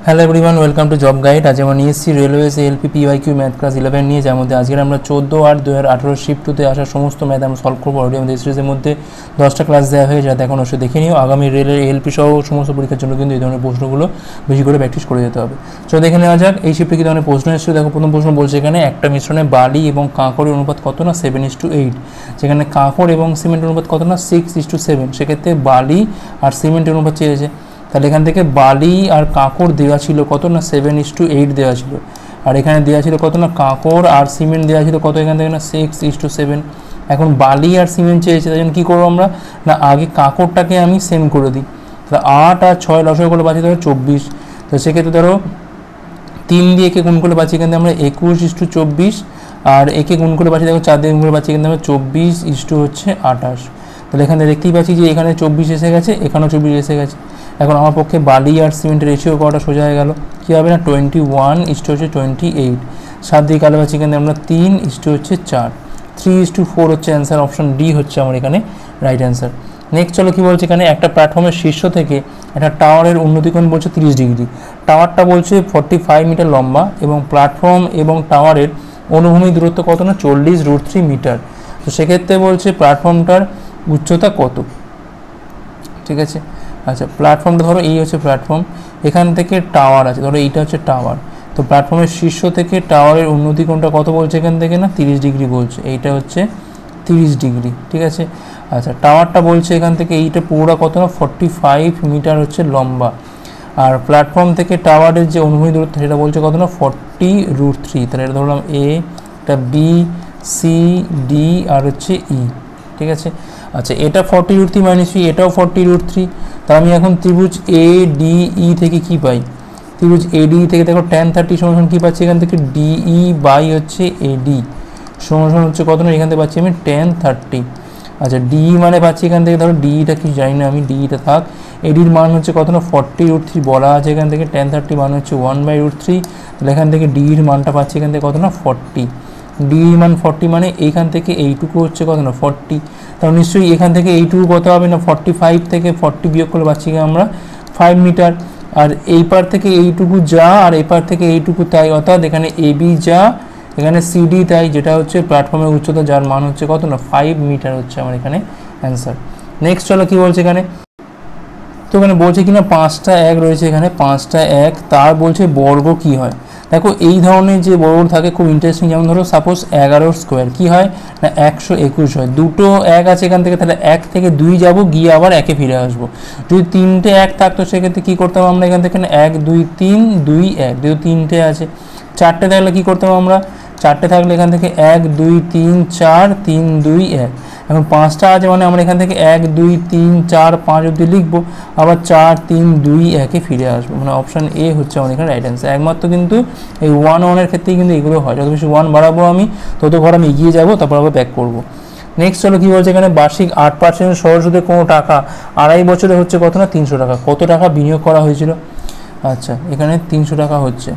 Hello everyone, welcome to job guide. আজ আমরা নিয়ে এসেছি railways LP PYQ math class 11 নিয়ে, যার মধ্যে আজকে আমরা 14/8/2018 শিফট 2তে আসা সমস্ত ম্যাথ আমরা সলভ করবো। অলরেডি আমাদের সিরিজের মধ্যে 10টা ক্লাস দেওয়া হয়ে যায়, এখন অবশ্যই দেখে নিও। আগামী রেলের এলপি সহ সমস্ত পরীক্ষার জন্য কিন্তু এই ধরনের প্রশ্নগুলো বেশি করে প্র্যাকটিস করে যেতে হবে। চলো দেখে নেওয়া যাক এই শিফটে কী ধরনের প্রশ্ন এসেছে। দেখো, প্রথম প্রশ্ন বলছে এখানে একটা মিশ্রণে বালি এবং কাঁকড়ের অনুপাত কত না 7:8, যেখানে কাঁকড় এবং সিমেন্টের অনুপাত কত না 6:7। সেক্ষেত্রে বালি আর সিমেন্টের অনুপাত চেয়েছে, তাহলে এখান থেকে বালি আর কাঁকড় দেওয়া ছিল কত না 7:8 দেওয়া ছিল, আর এখানে দেওয়া ছিল কত না কাঁকড় আর সিমেন্ট দেওয়া ছিল কত, এখান থেকে না 6:7। এখন বালি আর সিমেন্ট চেয়েছে, তাই জন্য কী করবো আমরা না আগে কাঁকড়টাকে আমি সেম করে দিই। তাহলে 8 আর 6 লসাগু করে পাচ্ছি ধরো 24। তো সেক্ষেত্রে ধরো 3 দিয়ে একে গুণ করে পাচ্ছি এখান থেকে আমরা 21:24, আর একে গুণ করে পাচ্ছি দেখো 4 দিয়ে গুণ করে পাচ্ছি এখান থেকে আমরা 24:28। তাহলে এখানে দেখতেই পাচ্ছি যে এখানে 24 এসে গেছে, এখানেও 24 এসে গেছে। এখন আমার পক্ষে বালি আর সিমেন্টের রেশিও করাটা সোজা হয়ে গেল। কী হবে না 21:28। 7 দিয়ে কালো পাচ্ছি এখানে আমরা 3:4। 3:4 হচ্ছে অ্যান্সার, অপশন ডি হচ্ছে আমার এখানে রাইট অ্যান্সার। নেক্সট চলো কী বলছে এখানে, একটা প্ল্যাটফর্মের শীর্ষ থেকে একটা টাওয়ারের উন্নতিকোণ বলছে 30 ডিগ্রি। টাওয়ারটা বলছে 45 মিটার লম্বা এবং প্ল্যাটফর্ম এবং টাওয়ারের অনুভূমিক দূরত্ব কত না 40√3 মিটার। তো সেক্ষেত্রে বলছে প্ল্যাটফর্মটার উচ্চতা কত। ঠিক আছে, আচ্ছা প্ল্যাটফর্মটা ধরো এই হচ্ছে প্ল্যাটফর্ম, এখান থেকে টাওয়ার আছে, ধরো এইটা হচ্ছে টাওয়ার। তো প্ল্যাটফর্মের শীর্ষ থেকে টাওয়ারের উন্নতি কোণটা কত বলছে এখান থেকে না 30 ডিগ্রি বলছে, এইটা হচ্ছে 30 ডিগ্রি। ঠিক আছে, আচ্ছা টাওয়ারটা বলছে এখান থেকে এইটা পুরোটা কত না 45 মিটার হচ্ছে লম্বা, আর প্ল্যাটফর্ম থেকে টাওয়ারের যে অনুভূমিক দূরত্ব সেটা বলছে কত না 40√3। তাহলে এটা ধরলাম এ, এটা বি, সি, ডি আর হচ্ছে ই। ঠিক আছে, আচ্ছা এটা 40√3 - e, এটাও 40√3। তাহলে আমি এখন ত্রিভুজ এ ডি ই থেকে কি পাই, ত্রিভুজ এ ডি থেকে দেখো tan 30 সমান কী পাচ্ছি এখান থেকে ডিই বাই হচ্ছে এডি সমান হচ্ছে কত না, এখান থেকে পাচ্ছি আমি tan 30। আচ্ছা ডিই মানে পাচ্ছি এখান থেকে ধরো ডিইটা কি জানি না আমি, ডিইটা থাক। এডির মান হচ্ছে কত না 40√3 বলা আছে এখান থেকে, tan 30 মান হচ্ছে 1/√3। তাহলে এখান থেকে ডিইর মানটা পাচ্ছি এখান থেকে কত না 40। ডিই মান 40 মানে এইখান থেকে এইটুকু হচ্ছে কত না 40। তাহলে নিশ্চয়ই এখান থেকে এইটুকু কত হবে না 45 থেকে 40 বিয়োগ করে পাচ্ছি আমরা 5 মিটার। আর এই পার থেকে এইটুকু যা আর এই পার থেকে এইটুকু তাই, অর্থাৎ এখানে এবি যা এখানে সিডি তাই, যেটা হচ্ছে প্ল্যাটফর্মের উচ্চতা যার মান হচ্ছে কত না 5 মিটার হচ্ছে আমার এখানে অ্যান্সার। নেক্সট চলো কী বলছে এখানে, তো এখানে বলছে কিনা 5টা 1 রয়েছে, এখানে 5টা 1 তার বলছে বর্গ কি হয়। দেখো এই ধরনের যে বর্গ থাকে খুব ইন্টারেস্টিং, যেমন ধরো সাপোজ 11 স্কোয়ার কী হয় না 121 হয়। দুটো 1 আছে এখান থেকে, তাহলে 1 থেকে 2 যাবো, গিয়ে আবার 1-এ ফিরে আসবো। যদি 3টে 1 থাকতো সেক্ষেত্রে কী করতাম আমরা এখান থেকে 1 2 3 2 1, যেহেতু 3টে আছে। 4টে থাকলে কী করতাম আমরা, 4টে থাকলে এখান থেকে 1 2 3 4 3 2 1। এখন 5টা আছে মানে আমরা এখান থেকে 1 2 3 4 5 অবধি লিখবো, আবার 4 3 2 1-এ ফিরে আসবো। মানে অপশান এ হচ্ছে আমাদের এখানে রাইট অ্যান্সার। একমাত্র কিন্তু এই 1-1-এর ক্ষেত্রেই কিন্তু এগুলো হয়, যত বেশি 1 বাড়াবো আমি তত ঘর আমি এগিয়ে যাবো, তারপর আবার ব্যাক করবো। নেক্সট চলো কী বলছে এখানে, বার্ষিক 8% সরল সুদে কোনো টাকা 2.5 বছরে হচ্ছে কত না 300 টাকা। কত টাকা বিনিয়োগ করা হয়েছিল, আচ্ছা এখানে 300 টাকা হচ্ছে।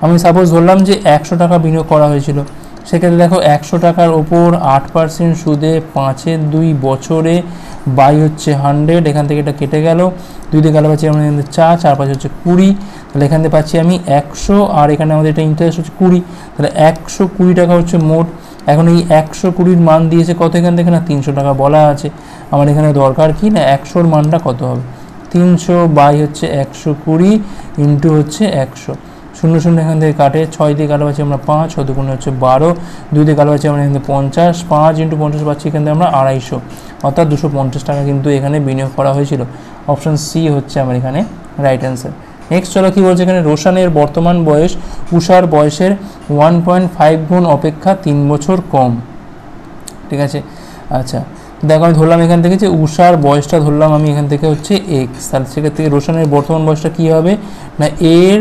আমি সাপোজ ধরলাম যে 100 টাকা বিনিয়োগ করা হয়েছিল, সেক্ষেত্রে দেখো 100 টাকার ওপর 8% সুদে 5/2 বছরে বাই হচ্ছে 100। এখান থেকে এটা কেটে গেল, 2 দিয়ে গেলে পাচ্ছি আমরা এখান থেকে 4 4 5 হচ্ছে 20। তাহলে এখান থেকে পাচ্ছি আমি 100, আর এখানে আমাদের এটা ইন্টারেস্ট হচ্ছে 20। তাহলে 120 টাকা হচ্ছে মোট। এখন এই 120-র মান দিয়েছে কত এখান থেকে না 300 টাকা বলা আছে। আমার এখানে দরকার কি না 100-র মানটা কত হবে, 300 বাই হচ্ছে 120 ইন্টু হচ্ছে 100। 0 0 এখান থেকে কাটে, 6 দিয়ে কালো পাচ্ছি আমরা 5, 6 দুগুণে হচ্ছে 12, 2 দিয়ে কালো পাচ্ছি আমরা এখান থেকে 50, 5 ইন্টু 50 পাচ্ছি এখান থেকে আমরা 250, অর্থাৎ 250 টাকা কিন্তু এখানে বিনিয়োগ করা হয়েছিল। অপশান সি হচ্ছে আমার এখানে রাইট অ্যান্সার। নেক্সট চলো কী বলছে এখানে, রোশানের বর্তমান বয়স উষার বয়সের 1.5 গুণ অপেক্ষা 3 বছর কম। ঠিক আছে, আচ্ছা দেখো আমি ধরলাম এখান থেকে যে উষার বয়সটা ধরলাম আমি এখান থেকে হচ্ছে এক্স, তাহলে সেক্ষেত্রে রোশানের বর্তমান বয়সটা কী হবে না এর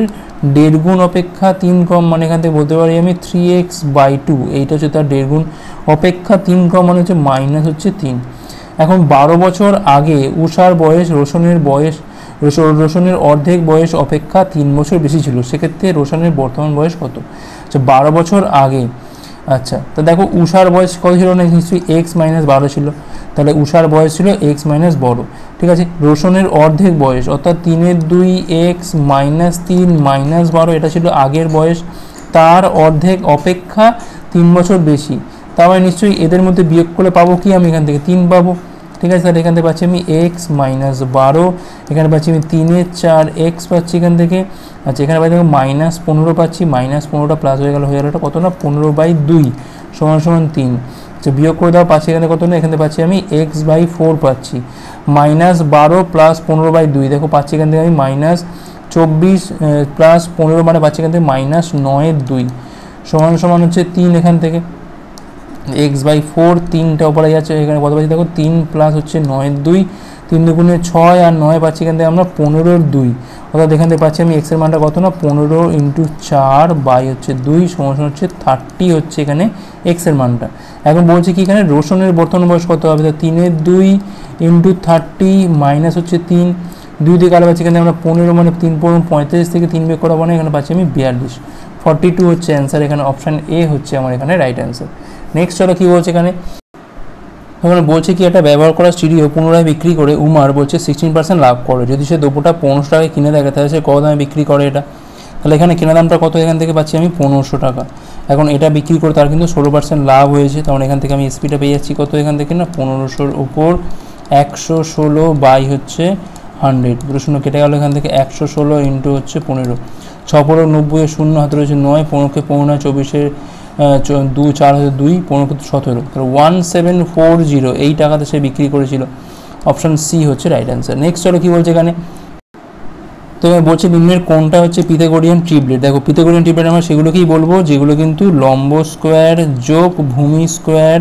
1.5 গুণ অপেক্ষা 3 কম, মানে এখান থেকে বলতে পারি আমি 3x/2। এইটা হচ্ছে তার 1.5 গুণ অপেক্ষা 3 কম, মানে হচ্ছে মাইনাস হচ্ছে 3। এখন 12 বছর আগে উষার বয়স রোশনের অর্ধেক বয়স অপেক্ষা 3 বছর বেশি ছিল, সেক্ষেত্রে রোশনের বর্তমান বয়স কত। আচ্ছা 12 বছর আগে আচ্ছা, তো দেখো উষার বয়স কত ছিল না, নিশ্চয়ই x-12 ছিল, তাহলে উষার বয়স ছিল x- বড়। ঠিক আছে, রোশনের অর্ধেক বয়স অর্থাৎ 3/2 x-3 - 12, এটা ছিল আগের বয়স, তার অর্ধেক অপেক্ষা 3 বছর বেশি। তারপরে নিশ্চয়ই এদের মধ্যে বিয়োগ করে পাবো কি, আমি এখান থেকে 3 পাবো। ঠিক আছে, তাহলে এখান থেকে পাচ্ছি আমি x-12, এখানে পাচ্ছি আমি 3/4 x পাচ্ছি এখান থেকে। আচ্ছা, এখানে পাচ্ছি -15 পাচ্ছি, -15টা প্লাস হয়ে গেল এটা কত না 15/2 = 3। আচ্ছা, বিয়োগ করে দাও, পাচ্ছি এখানে কত না, এখানে পাচ্ছি আমি x/4 পাচ্ছি, -12 + 15/2 দেখো পাচ্ছি এখান থেকে আমি -24 + 15 মানে পাচ্ছি এখান থেকে -9/2 = হচ্ছে 3। এখান থেকে x/4 3টা উপরে যাচ্ছে, এখানে কত পাচ্ছি দেখো 3 প্লাস হচ্ছে 9/2, 3 দুগুণে 6 আর 9 পাচ্ছি এখান থেকে আমরা 15/2, অর্থাৎ এখান থেকে পাচ্ছি আমি x এর মানটা কত না 15 × 4 বাই হচ্ছে 2 = হচ্ছে 30 হচ্ছে এখানে x এর মানটা। এখন বলছি কি এখানে রোশনের বর্তমান বয়স কত হবে, তো 3/2 × 30 মাইনাস হচ্ছে 3, 2 দিয়ে কাটা পাচ্ছি এখানে আমরা 15 মানে 3 × 35 থেকে 3 বিয়োগ করা মানে এখানে পাচ্ছি আমি 42, 42 হচ্ছে অ্যান্সার। এখানে অপশান এ হচ্ছে আমার এখানে রাইট অ্যান্সার। নেক্সট চলো কী বলছে এখানে বলছে কি একটা ব্যবহার করা স্টিরিও পুনরায় বিক্রি করে উমার বলছে 16% লাভ করে, যদি সে দ্রব্যটা 1500 টাকায় কিনে দেখে তাহলে সে কত দামে বিক্রি করে এটা। তাহলে এখানে কেনা দামটা কত, এখান থেকে পাচ্ছি আমি 1500 টাকা। এখন এটা বিক্রি করে তার কিন্তু 16% লাভ হয়েছে, তখন এখান থেকে আমি এসপিটা পেয়ে যাচ্ছি কত, এখান থেকে না 1500-র উপর 116 বাই হচ্ছে 100, দুটো শূন্য কেটে গেল, এখান থেকে 116 ইন্টু হচ্ছে 15, 6 × 90 শূন্য হাতে রয়েছে 9, 15কে 15 24 2 4 2 15 17, তাহলে 1740 এই টাকাতে সে বিক্রি করেছিল। অপশান সি হচ্ছে রাইট অ্যান্সার। নেক্সট চলো কী বলছে এখানে, তো বলছে নিম্নের কোনটা হচ্ছে পিথাগোরিয়ান ট্রিপলেট। দেখো পিথাগোরিয়ান ট্রিপলেট আমরা সেগুলোকেই বলবো যেগুলো কিন্তু লম্ব স্কোয়ার যোগ ভূমি স্কোয়ার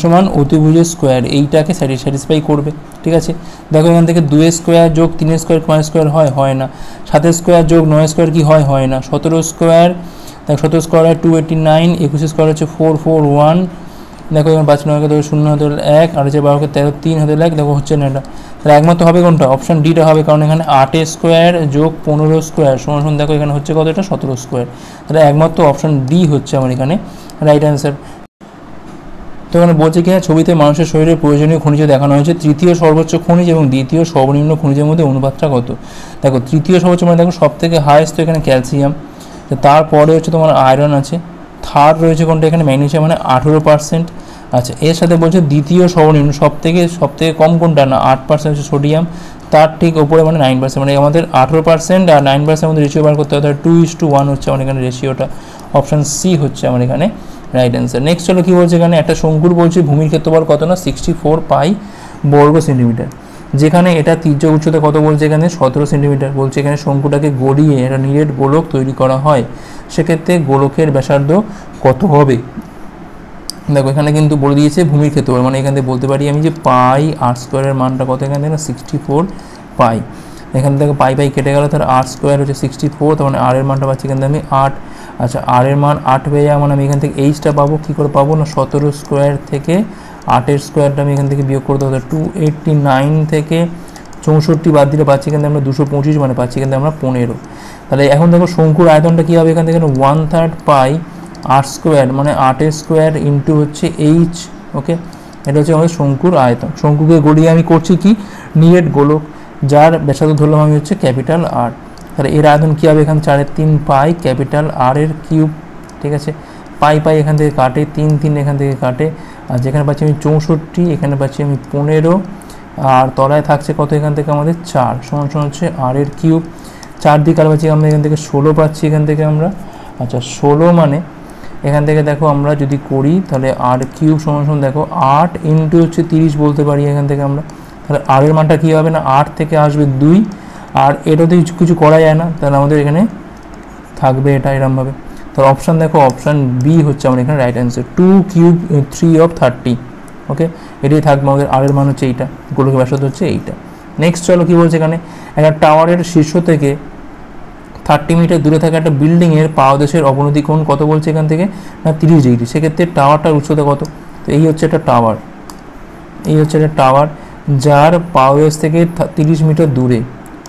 সমান অতিভুজের স্কোয়ার এইটাকে স্যাটিসফাই করবে। ঠিক আছে, দেখো এখান থেকে 2 স্কোয়ার যোগ 3 স্কোয়ার 5 স্কোয়ার হয় না, 7 স্কোয়ার যোগ 9 স্কোয়ার কি হয় না, 17 স্কোয়ার দেখো 17 স্কোয়ার হয় 289, 21 স্কোয়ার হচ্ছে 441, দেখো এখানে 5 9 ধরে 0 হতে 1 আর হচ্ছে 12 13 3 হতে 1, দেখো হচ্ছে না এটা, তাহলে একমাত্র হবে কোনটা, অপশান ডিটা হবে, কারণ এখানে 8 স্কোয়ার যোগ 15 স্কোয়ার সমান দেখো এখানে হচ্ছে কত, এটা 17 স্কোয়ার, তাহলে একমাত্র অপশান ডি হচ্ছে আমার এখানে রাইট অ্যান্সার। তো এখানে বলছে কি ছবিতে মানুষের শরীরের প্রয়োজনীয় খনিজ দেখানো হয়েছে, তৃতীয় সর্বোচ্চ খনিজ এবং দ্বিতীয় সর্বনিম্ন খনিজের মধ্যে অনুপাতটা কত। দেখো তৃতীয় সর্বোচ্চ মানে দেখো সব থেকে হায়েস্ট তো এখানে ক্যালসিয়াম, তারপরে হচ্ছে তোমার আয়রন আছে, থার্ড রয়েছে কোনটা এখানে ম্যাগনেসিয়াম মানে 18%। আচ্ছা, এর সাথে বলছে দ্বিতীয় সর্বনিম্ন সব থেকে কম কোনটা না 8% হচ্ছে সোডিয়াম, তার ঠিক ওপরে মানে 9%, মানে আমাদের 18% আর 9% মধ্যে রেশিও বার করতে হবে, তাহলে 2:1 হচ্ছে আমার এখানে রেশিওটা। অপশান সি হচ্ছে আমার এখানে রাইট অ্যান্সার। নেক্সট চলো কী বলছে এখানে, একটা শঙ্কুর বলছে ভূমির ক্ষেত্রফল কত না 64 পাই বর্গ সেন্টিমিটার, যেখানে এটা তির্যক উচ্চতা কত বলছে এখানে 17 সেন্টিমিটার। বলছে এখানে শঙ্কুটাকে গড়িয়ে একটা নিরেট গোলক তৈরি করা হয়, সেক্ষেত্রে গোলকের ব্যাসার্ধ কত হবে। দেখো এখানে কিন্তু বলে দিয়েছে ভূমির ক্ষেত্রফল, মানে এখান থেকে বলতে পারি আমি যে পাই আর স্কোয়ারের মানটা কত, এখান থেকে 64 পাই, এখান থেকে পাই কেটে গেল, তার আর স্কোয়ার হচ্ছে 64, তার মানে আর এর মানটা পাচ্ছি এখান থেকে আমি 8। আচ্ছা, আর এর মান 8 পেয়ে যাওয়া মানে আমি এখান থেকে এইচটা পাবো, কী করে পাবো না 17 স্কোয়ার থেকে 8-এর স্কোয়ারটা আমি এখান থেকে বিয়োগ করতে হতো, 289 থেকে 64 বাদ দিলে পাচ্ছি এখান থেকে আমরা 225, মানে পাচ্ছি এখান থেকে আমরা 15। তাহলে এখন দেখো শঙ্কুর আয়তনটা কী হবে, এখান থেকে 1/3 পাই আর স্কোয়ার মানে 8-এর স্কোয়ার ইন্টু হচ্ছে এইচ। ওকে, এটা হচ্ছে আমাদের শঙ্কুর আয়তন। শঙ্কুকে গড়িয়ে আমি করছি কি নিরেট গোলক, যার ব্যাসার্ধ ধরলাম আমি হচ্ছে ক্যাপিটাল আর, তাহলে এর আয়তন কী হবে এখানে 4/3 পাই ক্যাপিটাল আর এর কিউব। ঠিক আছে, পাই এখান থেকে কাটে, 3 এখান থেকে কাটে, আর যেখানে পাচ্ছি আমি 64, এখানে পাচ্ছি আমি 15, আর তলায় থাকছে কত এখান থেকে আমাদের 4 সমান হচ্ছে আর এর কিউব। 4 দিয়ে কার পাচ্ছি আমরা এখান থেকে 16 পাচ্ছি এখান থেকে আমরা। আচ্ছা, 16 মানে এখান থেকে দেখো আমরা যদি করি তাহলে আর কিউব সমান দেখো 8 ইন্টু হচ্ছে 30 বলতে পারি এখান থেকে আমরা। তাহলে আর এর মানটা কী হবে না 8 থেকে আসবে 2, আর এটাতে কিছু করা যায় না, তাহলে আমাদের এখানে থাকবে এটা এরমভাবে। তাহলে অপশান দেখো অপশান বি হচ্ছে আমার এখানে রাইট অ্যান্সার, 2 কিউব 3/30। ওকে, এটাই থাকবে আমাদের, আর এর মান হচ্ছে এইটা, গোলকের ব্যাসার্ধ হচ্ছে এইটা। নেক্সট চলো কী বলছে এখানে, একটা টাওয়ারের শীর্ষ থেকে 30 মিটার দূরে থাকা একটা বিল্ডিংয়ের পাদদেশের অবনতি কোণ কত বলছে এখান থেকে না 30 ডিগ্রি, সেক্ষেত্রে টাওয়ারটার উচ্চতা কত। তো এই হচ্ছে একটা টাওয়ার, এই হচ্ছে একটা টাওয়ার যার পাদদেশ থেকে 30 মিটার দূরে,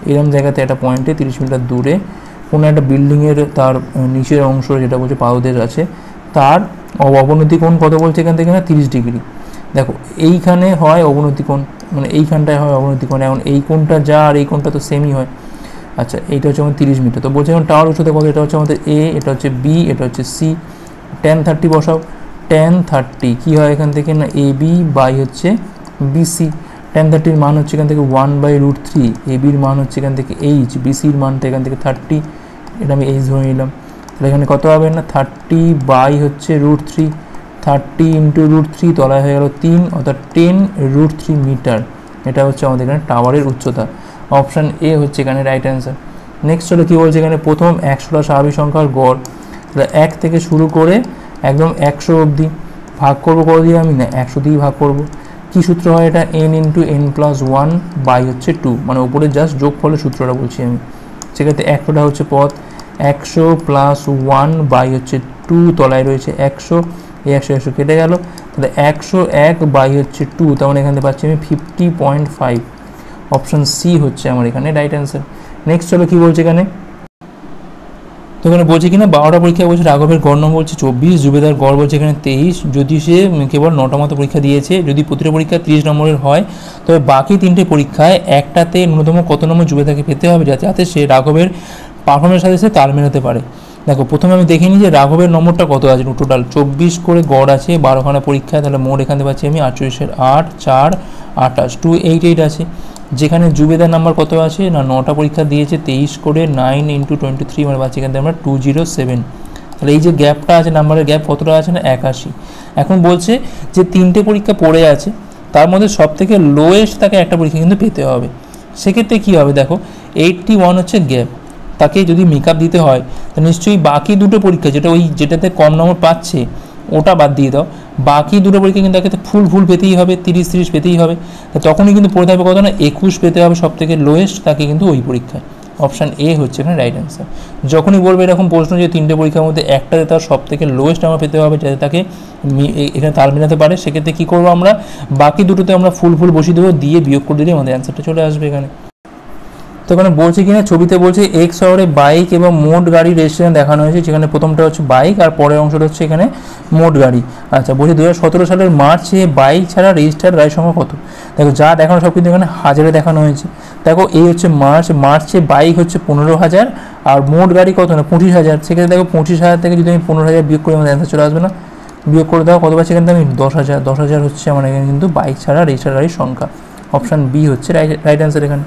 এরকম জায়গাতে একটা পয়েন্টে 30 মিটার দূরে কোনো একটা বিল্ডিংয়ের তার নিচের অংশ যেটা বলছে পাদদেশ আছে, তার অবনতি কোণ কত বলছে এখান থেকে না 30 ডিগ্রি। দেখো এইখানে হয় অবনতি কোণ, মানে এইখানটায় হয় অবনতি কোণ। এখন এই কোণটা যা আর এই কোণটা তো সেমই হয়। আচ্ছা এইটা হচ্ছে আমাদের 30 মিটার। তো বলছে এখন টাওয়ার উচ্চতা কত, এটা হচ্ছে আমাদের এ, এটা হচ্ছে বি, এটা হচ্ছে সি। tan 30 বসাও, tan 30 কী হয় এখান থেকে না এ বি বাই হচ্ছে বিসি। tan 30 মান হচ্ছে এখান থেকে 1/√3, এ বির মান হচ্ছে এখান থেকে এইচ, বিসির মানটা এখান থেকে 30, এটা আমি এইচ ধরে নিলাম। তাহলে এখানে কত হবে না 30 বাই হচ্ছে √3, 30 ইন্টু √3 তলায় হয়ে গেল 3, অর্থাৎ 10√3 মিটার। এটা হচ্ছে আমাদের এখানে টাওয়ারের উচ্চতা। অপশান এ হচ্ছে এখানে রাইট অ্যান্সার। নেক্সট হলো কী বলছে এখানে প্রথম 100টা স্বাভাবিক সংখ্যার গড়, তাহলে 1 থেকে শুরু করে একদম 100 অবধি ভাগ করবো কত দিয়ে আমি না 100 দিয়েই ভাগ করব। কী সূত্র হয় এটা n ইন্টু n+1 বাই হচ্ছে 2, মানে উপরে জাস্ট যোগফলের সূত্রটা বলছি আমি। সেক্ষেত্রে 100টা হচ্ছে পথ, 100 + 1 বাই হচ্ছে 2, তলায় রয়েছে 100, এই 100 কেটে গেল, তাহলে 101 বাই হচ্ছে 2, তার মানে এখানে পাচ্ছি আমি 50.5। অপশান সি হচ্ছে আমার এখানে রাইট অ্যান্সার। নেক্সট হলো কী বলছে এখানে, তো এখানে বলছে কিনা 12টা পরীক্ষা বলছে রাঘবের গড় নম্বর হচ্ছে 24, জুবেদার গড় বলছে এখানে 23, যদি সে কেবল 9টা মতো পরীক্ষা দিয়েছে, যদি প্রতিটা পরীক্ষা 30 নম্বরের হয়, তবে বাকি 3টে পরীক্ষায় একটাতে ন্যূনতম কত নম্বর জুবেদাকে পেতে হবে যাতে সে রাঘবের পারফরমেন্সের সাথে সে তাল মেলাতে পারে। দেখো প্রথমে আমি দেখে নিই যে রাঘবের নম্বরটা কত আছে, টোটাল 24 করে গড় আছে 12খানা পরীক্ষায়, তাহলে মোট এখানে পাচ্ছি আমি 48 8 4 28 288 আছে। যেখানে জুবেদার নাম্বার কত আছে না 9টা পরীক্ষা দিয়েছে 23 করে 9 ইন্টু 23, মানে পাচ্ছি এখান থেকে আমরা 207। তাহলে এই যে গ্যাপটা আছে নাম্বারের গ্যাপ কতটা আছে না 81। এখন বলছে যে 3টে পরীক্ষা পড়ে আছে, তার মধ্যে সব থেকে লোয়েস্ট তাকে একটা পরীক্ষা কিন্তু পেতে হবে। সেক্ষেত্রে কী হবে দেখো 81 হচ্ছে গ্যাপ, তাকে যদি মেকআপ দিতে হয় তো নিশ্চয়ই বাকি দুটো পরীক্ষা যেটাতে কম নম্বর পাচ্ছে ওটা বাদ দিয়ে দাও, বাকি দুটো পরীক্ষা কিন্তু তাকে ফুল পেতেই হবে, 30 পেতেই হবে। তো তখনই কিন্তু পড়ে থাকবে কত না 21 পেতে হবে সব থেকে লোয়েস্ট তাকে কিন্তু ওই পরীক্ষায়। অপশান এ হচ্ছে এখানে রাইট অ্যান্সার। যখনই বলবে এরকম প্রশ্ন যে 3টে পরীক্ষার মধ্যে একটাতে তার সব থেকে লোয়েস্ট নাম্বার পেতে হবে যাতে তাকে এখানে তাল মেলাতে পারে, সেক্ষেত্রে কী করবো আমরা বাকি দুটোতে আমরা ফুল বসিয়ে দেবো, দিয়ে বিয়োগ করে দিলে আমাদের অ্যান্সারটা চলে আসবে এখানে। তো এখানে বলছে কিনা ছবিতে বলছে এক শহরে বাইক এবং মোট গাড়ি রেজিস্ট্রেশন দেখানো হয়েছে, যেখানে প্রথমটা হচ্ছে বাইক আর পরের অংশটা হচ্ছে এখানে মোট গাড়ি। আচ্ছা বলছে 2017 সালের মার্চে বাইক ছাড়া রেজিস্টার্ড গাড়ির সংখ্যা কত। দেখো যা দেখানো সব কিন্তু এখানে হাজারে দেখানো হয়েছে। দেখো এই হচ্ছে মার্চে বাইক হচ্ছে 15,000 আর মোট গাড়ি কত না 25,000। সেক্ষেত্রে দেখো 25,000 থেকে যদি আমি 15,000 বিয়োগ করি আমাদের অ্যান্সার চলে আসবে না। বিয়োগ করে দেওয়া কত পাচ্ছি এখানে আমি 10,000 হচ্ছে আমার এখানে কিন্তু বাইক ছাড়া রেজিস্টার্ড গাড়ির সংখ্যা। অপশান বি হচ্ছে রাইট অ্যান্সার এখানে।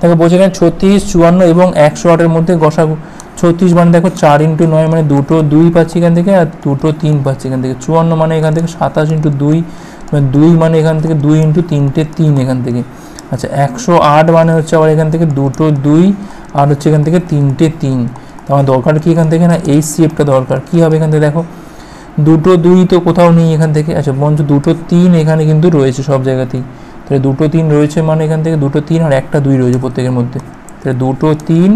দেখো বলছে এখানে 36, 54 এবং 108-এর মধ্যে গসাগু। 36 মানে দেখো 4 × 9 মানে 2 পাচ্ছি এখান থেকে, আর 2 3 পাচ্ছি এখান থেকে। 54 মানে এখান থেকে 27 × 2 মানে 2 মানে এখান থেকে 2 × 3 3 এখান থেকে। আচ্ছা 108 মানে হচ্ছে আবার এখান থেকে 2 আর হচ্ছে এখান থেকে 3 3। তো আমার দরকার কি এখান থেকে না এই সিএফটা দরকার। কী হবে এখান থেকে দেখো 2 তো কোথাও নেই এখান থেকে। আচ্ছা বঞ্চ 2 3 এখানে কিন্তু রয়েছে সব জায়গাতেই, তাহলে 2 3 রয়েছে মানে এখান থেকে 2 3 আর 1 2 রয়েছে প্রত্যেকের মধ্যে, তাহলে 2 3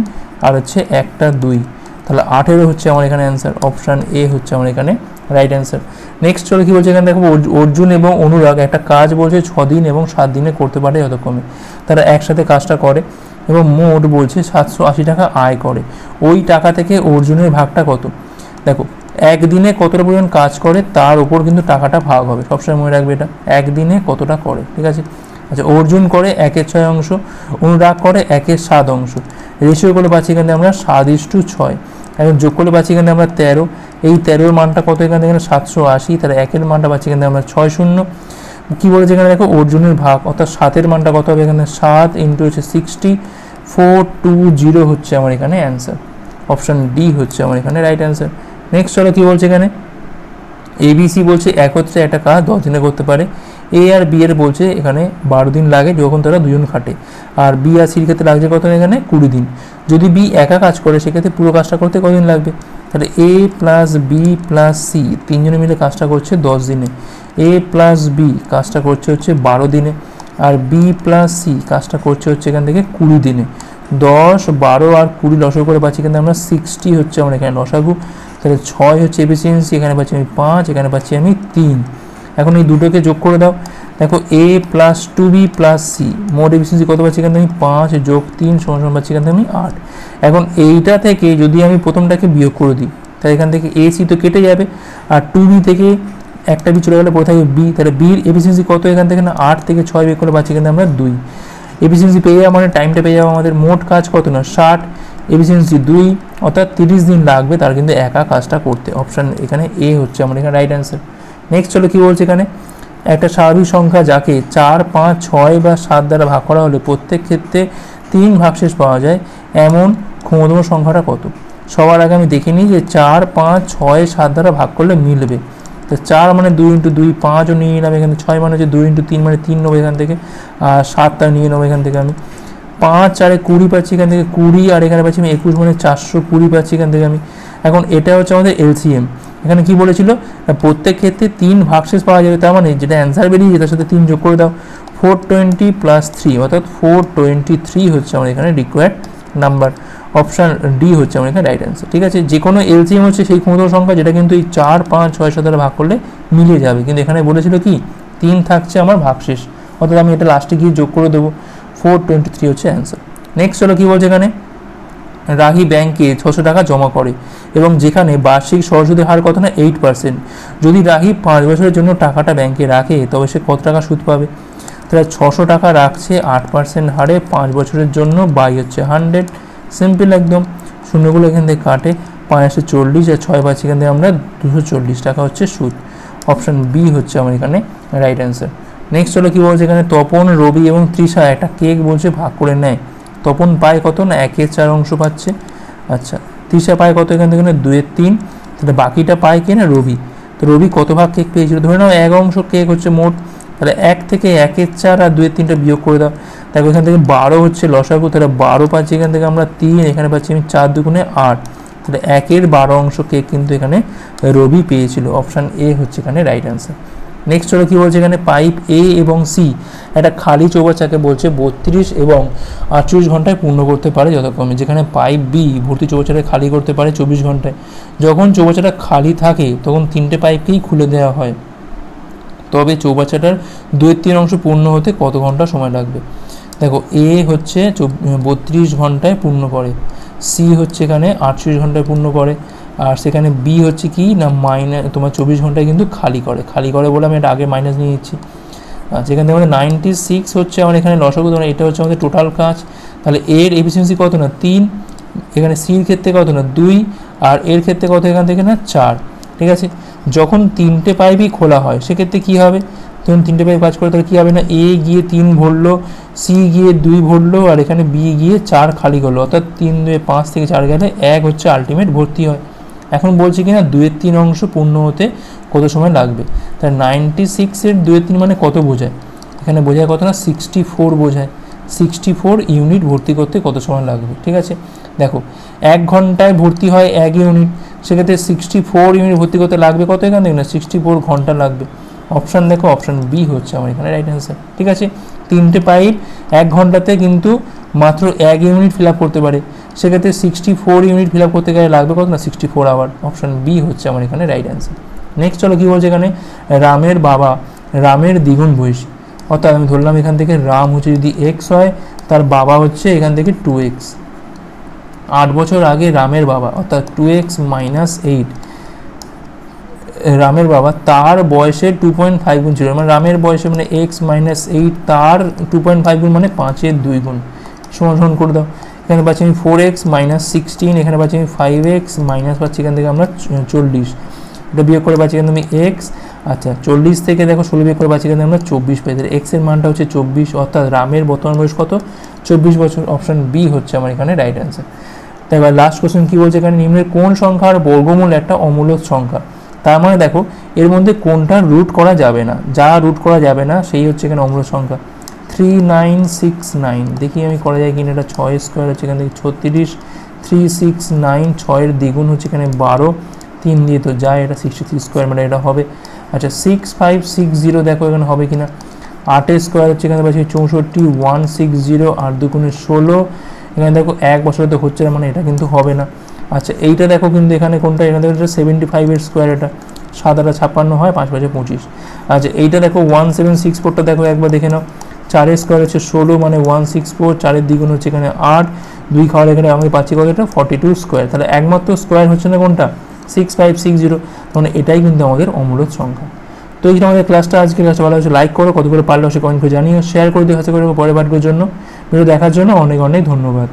আর হচ্ছে 1 2, তাহলে 8-এরও হচ্ছে আমার এখানে অ্যান্সার। অপশান এ হচ্ছে আমার এখানে রাইট অ্যান্সার। নেক্সট চলো কী বলছে এখানে দেখো অর্জুন এবং অনুরাগ একটা কাজ বলছে 6 দিন এবং 7 দিনে করতে পারে যতক্ষণে, তারা একসাথে কাজটা করে এবং মোট বলছে 780 টাকা আয় করে। ওই টাকা থেকে অর্জুনের ভাগটা কত। দেখো একদিনে কতটা পরিমাণ কাজ করে তার উপর কিন্তু টাকাটা ভাগ হবে, সবসময় মনে রাখবে এটা একদিনে কতটা করে, ঠিক আছে। আচ্ছা অর্জুন করে 1/6 অংশ, অনুরাগ করে 1/7 অংশ। রেশিও করলে পাচ্ছি এখানে আমরা 7:6। এখন যোগ করলে পাচ্ছি এখানে আমরা 13, এই 13-এর মানটা কত এখানে 780, তাহলে 1-এর মানটা পাচ্ছি এখানে আমরা 60। কী বলেছে এখানে দেখো অর্জুনের ভাগ অর্থাৎ 7-এর মানটা কত হবে এখানে 7 × হচ্ছে 60 420 হচ্ছে আমার এখানে অ্যান্সার। অপশান ডি হচ্ছে আমার এখানে রাইট অ্যান্সার। নেক্সট চলো কী বলছে এখানে এবিসি বলছে একত্রে একটা কাজ 10 দিনে করতে পারে। এ আর বি এর বলছে এখানে 12 দিন লাগে যখন তারা দুজন খাটে, আর বি আর সির ক্ষেত্রে লাগছে কত এখানে 20 দিন। যদি বি একা কাজ করে সেক্ষেত্রে পুরো কাজটা করতে কতদিন লাগবে, তাহলে এ প্লাস বি প্লাস সি তিনজনে মিলে কাজটা করছে 10 দিনে, এ প্লাস বি কাজটা করছে হচ্ছে 12 দিনে, আর বি প্লাস সি কাজটা করছে হচ্ছে এখান থেকে 20 দিনে। 10 12 আর 20 লসাগু করে পাচ্ছি কিন্তু আমরা 60 হচ্ছে আমার এখানে লসাগু, তাহলে 6 হচ্ছে এফিসিয়েন্সি, এখানে পাচ্ছি আমি 5, এখানে পাচ্ছি আমি 3। এখন এই দুটোকে যোগ করে দাও, দেখো এ প্লাস 2b প্লাস সি মোট এফিসিয়েন্সি কত পাচ্ছি এখানে আমি 5 যোগ 3 সমান পাচ্ছি এখানে আমি 8। এখন এইটা থেকে যদি আমি প্রথমটাকে বিয়োগ করে দিই তাহলে এখান থেকে AC তো কেটে যাবে, আর 2B থেকে একটা বি চলে গেলে কোথায় B, তাহলে বির এফিসিয়েন্সি কত এখান থেকে না 8 থেকে 6 বিয়োগ করে পাচ্ছি কিন্তু আমরা 2। এফিসিয়েন্সি পেয়ে যাওয়া মানে টাইমটা পেয়ে যাবো আমাদের, মোট কাজ কত না 60, এফিসিয়েন্সি 2, অর্থাৎ 30 দিন লাগবে তার কিন্তু একা কাজটা করতে। অপশান এখানে এ হচ্ছে আমার এখানে রাইট অ্যান্সার। নেক্সট চলো কী বলছে এখানে, একটা স্বাভাবিক সংখ্যা যাকে 4, 5, 6 বা 7 দ্বারা ভাগ করা হলে প্রত্যেক ক্ষেত্রে 3 ভাগশেষ পাওয়া যায় এমন ক্ষমতম সংখ্যাটা কত। সবার আগে আমি দেখে নিই যে 4, 5, 6, 7 দ্বারা ভাগ করলে মিলবে। তো 4 মানে 2 × 2, 5ও নিয়ে নিলাম এখানে, 6 মানে হচ্ছে 2 × 3 মানে 3 নেবো এখান থেকে, আর 7টা নিয়ে নেবো এখান থেকে আমি। 5 আর 20 পাচ্ছি এখান থেকে 20, আর এখানে পাচ্ছি আমি 21 মানে 420 পাচ্ছি এখান থেকে আমি। এখন এটা হচ্ছে আমাদের LCM। এখানে কি বলেছিল, প্রত্যেক ক্ষেত্রে 3 ভাগশেষ পাওয়া যাবে, তার মানে যেটা অ্যান্সার বেরিয়েছে তার সাথে 3 যোগ করে দাও, 420 + 3 অর্থাৎ 423 হচ্ছে আমার এখানে রিকোয়ার্ড নাম্বার। অপশান ডি হচ্ছে আমার এখানে রাইট অ্যান্সার। ঠিক আছে, যে কোনো LCM হচ্ছে সেই ক্ষমতম সংখ্যা যেটা কিন্তু এই 4, 5, 6, 7 দ্বারা ভাগ করলে মিলে যাবে, কিন্তু এখানে বলেছিল কি 3 থাকছে আমার ভাগশেষ, অর্থাৎ আমি এটা লাস্টে গিয়ে যোগ করে দেবো, 423 হচ্ছে অ্যান্সার। নেক্সট চলো কী বলছে এখানে, রাহি ব্যাংকে 600 টাকা জমা করে এবং যেখানে বার্ষিক সরল হার কত না 8%। যদি রাহি 5 বছরের জন্য টাকাটা ব্যাংকে রাখে তবে সে কত টাকা সুদ পাবে। তাহলে 600 টাকা রাখছে 8% হারে 5 বছরের জন্য, বাই হচ্ছে 100, সিম্পল একদম। শূন্যগুলো এখান থেকে কাটে, 5 40 আর 6 পাচ্ছি এখান থেকে আমরা 240 টাকা হচ্ছে সুদ। অপশান বি হচ্ছে আমার এখানে রাইট অ্যান্সার। নেক্সট হলো কী বলছে এখানে, তপন, রবি এবং তৃষা একটা কেক বলছে ভাগ করে নেয়। তপন পায় কত না 1/4 অংশ পাচ্ছে, আচ্ছা। তৃষা পায় কত এখান থেকে না 2/3, তাহলে বাকিটা পায় কি না রবি। তো রবি কত ভাগ কেক পেয়েছিল, ধরে নাও 1 অংশ কেক হচ্ছে মোট, তাহলে 1 থেকে 1/4 আর 2/3টা বিয়োগ করে দাও, দেখো এখান থেকে 12 হচ্ছে লসাগু, তাহলে 12 পাচ্ছি এখান থেকে আমরা 3, এখানে পাচ্ছি আমি 4 দুগুণে 8, তাহলে 1/12 অংশ কেক কিন্তু এখানে রবি পেয়েছিল। অপশান এ হচ্ছে এখানে রাইট অ্যান্সার। নেক্সট হলো কী বলছে এখানে, পাইপ এ এবং সি একটা খালি চৌবাচ্চাকে বলছে 32 এবং 48 ঘন্টায় পূর্ণ করতে পারে যথাক্রমে, যেখানে পাইপ বি ভর্তি চৌবাচ্চাটা খালি করতে পারে 24 ঘন্টায়। যখন চৌবাচ্চাটা খালি থাকে তখন 3টে পাইপকেই খুলে দেওয়া হয়, তবে চৌবাচ্চাটার 2/3 অংশ পূর্ণ হতে কত ঘন্টা সময় লাগবে। দেখো এ হচ্ছে 32 ঘন্টায় পূর্ণ করে, সি হচ্ছে এখানে 48 ঘন্টায় পূর্ণ করে, আর সেখানে বি হচ্ছে কি না তোমার 24 ঘন্টায় কিন্তু খালি করে বলে আমি এটা আগে মাইনাস নিয়ে নিচ্ছি। যেখান থেকে আমাদের 96 হচ্ছে আমার এখানে লসাগু, এটা হচ্ছে আমাদের টোটাল কাজ। তাহলে এর এফিসিয়েন্সি কত না 3, এখানে সির ক্ষেত্রে কত না 2, আর এর ক্ষেত্রে কত এখান থেকে না 4। ঠিক আছে, যখন 3টে পাইপই খোলা হয় সেক্ষেত্রে কী হবে, তখন 3টে পাইপ কাজ করে, তাহলে কী হবে না এ গিয়ে 3 ভরলো, সি গিয়ে 2 ভরলো, আর এখানে বি গিয়ে 4 খালি করলো, অর্থাৎ 3, 2, 5 থেকে 4 গেলে 1 হচ্ছে আলটিমেট ভর্তি হয়। এখন বলছি কি না 2/3 অংশ পূর্ণ হতে কত সময় লাগবে। তাহলে 96-এর 2/3 মানে কত বোঝায়, এখানে বোঝায় কত না 64 বোঝায়, 64 ইউনিট ভর্তি করতে কত সময় লাগবে। ঠিক আছে, দেখো 1 ঘন্টায় ভর্তি হয় 1 ইউনিট, সেক্ষেত্রে 64 ইউনিট ভর্তি করতে লাগবে কত এখান থেকে না 64 ঘন্টা লাগবে। অপশান দেখো, অপশান বি হচ্ছে আমার এখানে রাইট অ্যান্সার। ঠিক আছে, 3টে পাইপ 1 ঘন্টাতে কিন্তু মাত্র 1 ইউনিট ফিল আপ করতে পারে, সেক্ষেত্রে 64 ইউনিট ফিল আপ করতে গেলে লাগবে কত না 64 আওয়ার। অপশান বি হচ্ছে আমার এখানে রাইট অ্যান্সার। নেক্সট চলো কী বলছে এখানে, রামের বাবা রামের দ্বিগুণ বয়সী, অর্থাৎ আমি ধরলাম এখান থেকে রাম হচ্ছে যদি x হয়, তার বাবা হচ্ছে এখান থেকে 2x। 8 বছর আগে রামের বাবা অর্থাৎ 2x - 8, রামের বাবা তার বয়সে 2.5 গুণ ছিল, মানে রামের বয়সে মানে x - 8 তার 2.5 গুণ মানে 5-এর 2 গুণ, সমান করে দাও। এখানে পাচ্ছি আমি 4x - 16, এখানে পাচ্ছি আমি 5x মাইনাস পাচ্ছি এখান থেকে আমরা 40, এটা বিয়োগ করে পাচ্ছি এখানে আমি x, আচ্ছা 40 থেকে দেখো 16 বিয়োগ করে পাচ্ছি এখানে আমরা 24 পাই, তাহলে x এর মানটা হচ্ছে 24, অর্থাৎ রামের বর্তমান বয়স কত 24 বছর। অপশান বি হচ্ছে আমার এখানে রাইট অ্যান্সার। তাই এবার লাস্ট কোশ্চেন কী বলছে এখানে, নিম্নের কোন সংখ্যার বর্গমূল একটা অমূলক সংখ্যা, তার মানে দেখো এর মধ্যে কোনটা রুট করা যাবে না, যা রুট করা যাবে না সেই হচ্ছে এখানে অমূলক সংখ্যা। 3969 দেখি আমি করা যায় কিনা, এটা 6 স্কোয়ার হচ্ছে এখান থেকে 36, 369 6-এর দ্বিগুণ হচ্ছে এখানে 12, 3 দিয়ে তো যায়, এটা 63 স্কোয়ার মানে এটা হবে। আচ্ছা 6560 দেখো এখানে হবে কিনা, 8 স্কোয়ার হচ্ছে এখানে পাচ্ছি 64, 160 8 দুগুণে 16, এখানে দেখো 1 বছরে তো হচ্ছে না মানে এটা কিন্তু হবে না। আচ্ছা এইটা দেখো কিন্তু এখানে কোনটা, এখানে দেখো 75-এর স্কোয়ার, এটা 7 8 56 হয়, 5 5 25। আচ্ছা এইটা দেখো 1764টা দেখো একবার দেখে নাও, 4 স্কোয়ার হচ্ছে 16 মানে 164, 4-এর দ্বিগুণ হচ্ছে এখানে 8, 2 খাওয়ার এখানে আমি পাচ্ছি কত এটা 42 স্কোয়ার, তাহলে একমাত্র স্কোয়ার হচ্ছে না কোনটা 6560, মানে এটাই কিন্তু আমাদের অমূলদ সংখ্যা। তো এই আমাদের ক্লাসটা, আজকে ক্লাসটা ভালো হচ্ছে, লাইক করো, কতগুলো পারলে সে কমেন্ট করে জানিও, শেয়ার করে দিয়ে কাছে করে পরের পাঠগুলোর জন্য। ভিডিও দেখার জন্য অনেক অনেক ধন্যবাদ।